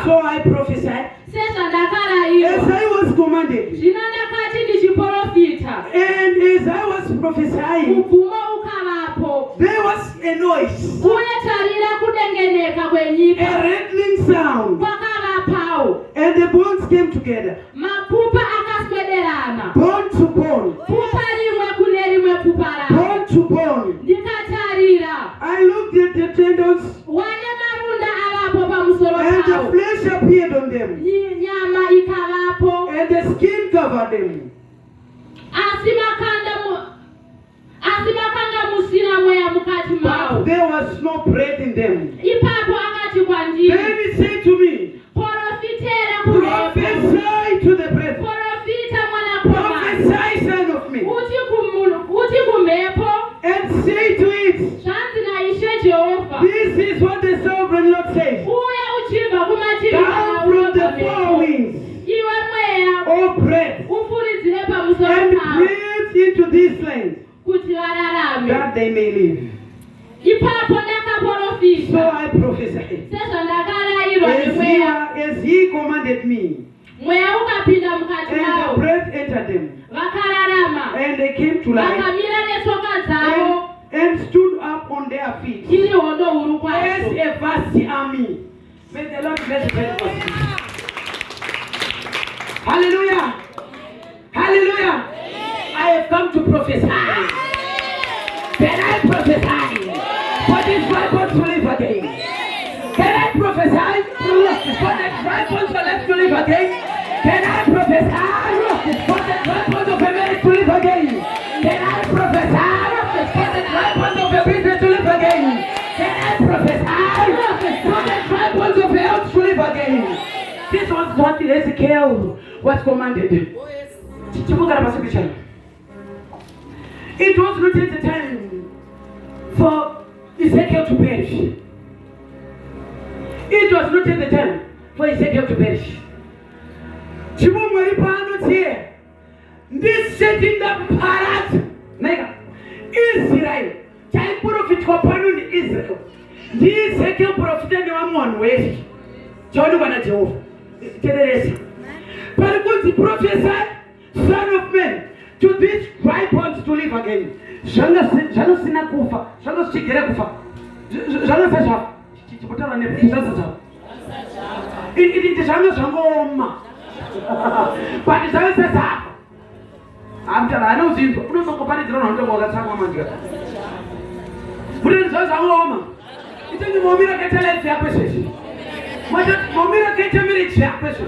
So I prophesied as I was commanded. And as I was prophesying, there was a noise, a rattling sound, and the bones came together, bone to bone, bone to bone. I looked at the tendons, and the flesh appeared on them, and the skin covered them. But there was no breath in them. Then he said to me, prophesy to the breath. Prophesy, son of me. And say to it, this is what the sovereign Lord says. Down from the four winds, O breath, and breathe into this land, that they may live. So I prophesied. As he commanded me, and the breath entered them, and they came to life, and stood up on their feet as a vast army. May the Lord bless the Lord. Hallelujah. Hallelujah. I have come to prophesy. Can I prophesy for this dry bones to live again? Can I prophesy for the dry bones to live again? Can I prophesy for the dry bones of a marriage to live again? Can I prophesy for the dry bones of a business to live again? Can I prophesy for the dry bones of health to live again? This was what Ezekiel was commanded. It was not at the time for Ezekiel to perish. It was not at the time for Ezekiel to perish. This setting up parat Israel. Child prophet in Israel. This Ezekiel prophet and one way. John Wana Jehovah. But God prophesied, son of man, to these dry bones to live again. Jalo sina kufa, jalo sikere kufa, jalo sasa, chipotala ne sasa. It jalo sangoma, but jalo sasa. I'm telling, I know this. Uno no compare jalo no ndo moga sangoma manjika. Uno jalo sangoma. Ito ni momira ketele ya pesa. Momira ketele ya pesa.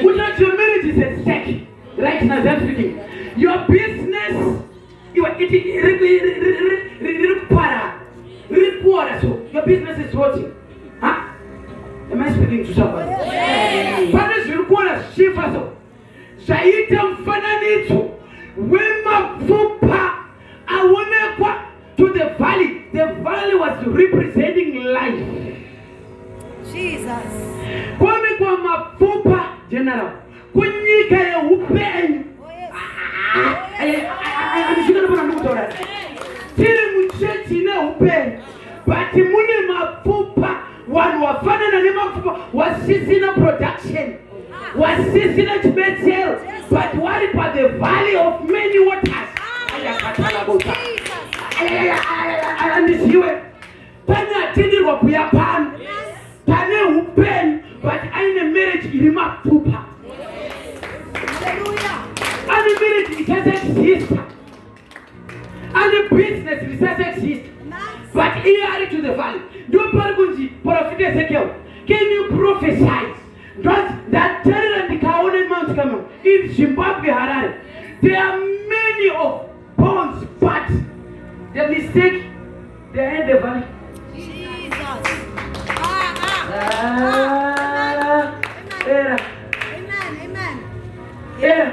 Without your marriage is at stake. Right now, that's speaking. Your business, your business is rotting. Huh? Am I speaking to somebody? Fathers will call us Shifaso. Shaitam Fananito. Wema Fupa. I want to the valley. The valley was representing life. Jesus. Kwame kwa mafupa general. Kunyika ya upeni. Anishika na mkutora. Tiri mchechi na upeni. Bati mune mafupa. Wanu wafana na nema mafupa. Wasisi na production. Wasisi na chibetsel. But what about the valley of many waters? Anisiwe. Tanya tindi wapuya pan. Tane upen, but in a marriage in my pupa. Hallelujah. And a marriage it doesn't exist. And a business it doesn't exist. But here to the valley. Don't pargunji, prophet Ezekiel. Can you prophesy? That terror and the Kaonen Mount coming in Zimbabwe, Harare. There are many of bones, but the mistake, they had the valley. Amen. Yeah.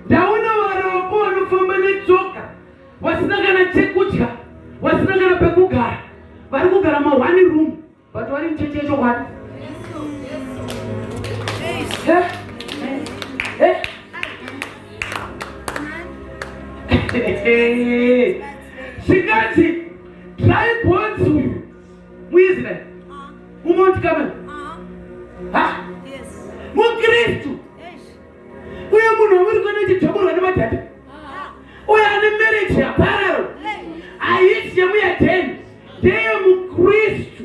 Dauna waroko wanufambane choka. Wasinagana chekucha. Wasinagana pekugara. Varikugara ma one room. But wali mchechecho wani. Shikachi. Try bones with. Who is that? Who wants to come in? mukristu uye munhu uri kuona chitoburwa nemadhadha uye ane marriage yapararo haisi yemuyadheni ndeye mukristu.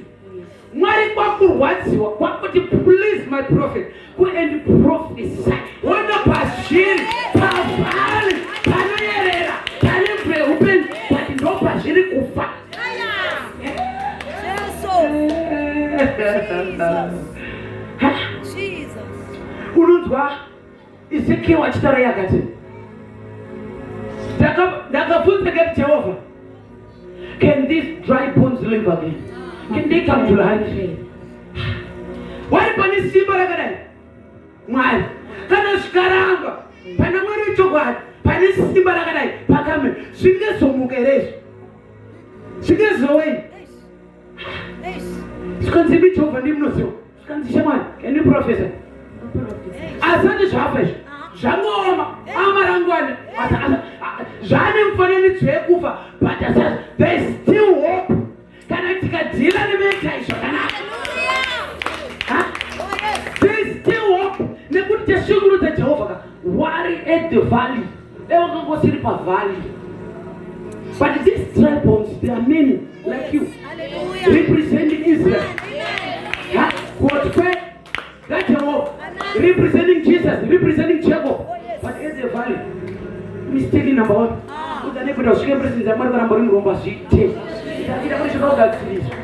Mwari kwakurwadziwa kwakuti please my prophet go and prophesy. Ona pazviri pavari panoyerera pane mveupen but ndo pazviri kufa. Unonzwa Ezekiel achitaura yakati ndakabvunza ngati Jehovha, can these dry bones live again? Can they come to life? Wari pane simba rakadai Mwari kana zvikaramba pana Mwari wechokwadi pane simba rakadai pakame zvingezomuka here zvingezowei zvikanzi imi Jehovha ndimunoziva zvikanzi Shamwari can you prophesy? Asati zvafa izvi zvangooma amarangwana zvane mufananidzo yekufa but there is still hope kana tikadhila nemeka zvakanaka. There is still hope nekuti tashungurudza Jehovha wari at the valley evakangosiri pavalley but these dry bones they are many like you representing Israel. That Jehovah representing Jesus, representing Jacob, but at the valley mistake number one utanekuda usvike presence yaMwari karamba ringiromba zvite ita kuti zvinogadziriswa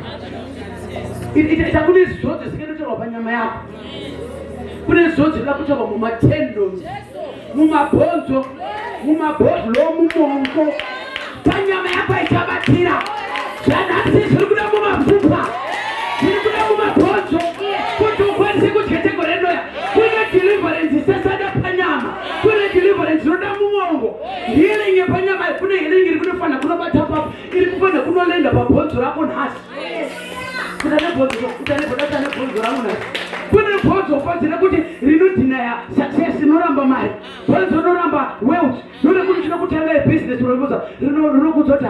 ita kune zvodzi zingatotorwa panyama yako, kune zvodzi zvinoda kutorwa mumatendons, mumabhonzo, mumabhodhlo, mumongo, panyama yako ichabatira zvanhasi zviri kuda mumapfupa, zviri kuda mumabhonzo kuti ukwanise kuchetegora inoya. Kune deliverance isasada panyama, kune deliverance inoda mumongo, healing yepanyama, kune healing iri kunofana kunobata papo, iri kufana kunolenda pabhonzo rako nhasi. Kune bhonzo rangu nhasi, kune bhonzo ufanzira kuti rinodhinaya success, inoramba mari, bhonzo rinoramba wealth, node kuti chinokutanga business rinokudza kuti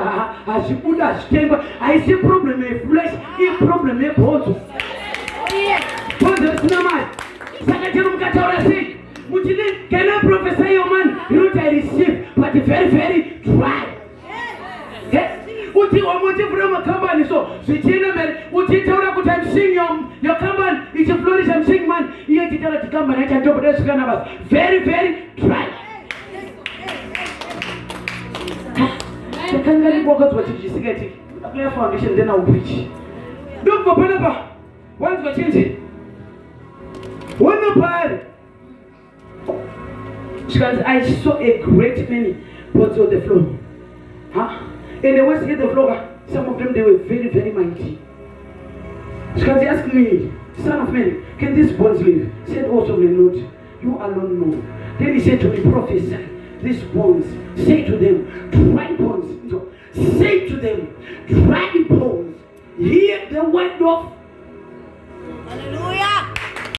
hazvibuda hazvitengwa, haisi problem yeflesh, iproblem yebhonzo. Bhonzo risina mari. Saka chero mukataura sei muchiti can I prophesy your man? You know I receive but very very dry. Uti wamuvura makambani so zvichienda mberi uchitaura kuti I'm seeing your company ichiflourish, I'm seeing man iye chitaura kuti company yacho ndobuda zvikana basi very very dry. Takanga likwakadzwa chiti chisingaitiki akuya foundation then I'll preach. Ndobva panapa wanzwa chinzi Wonderful. Because I saw a great many pots on the floor. And they was hit the floor. Some of them they were very, very mighty. Because they asked me, Son of man, can these bones live? I said, also may not. You alone know. Then he said to me, prophesy, these bones, say to them, dry bones. Say to them, dry bones, hear the word of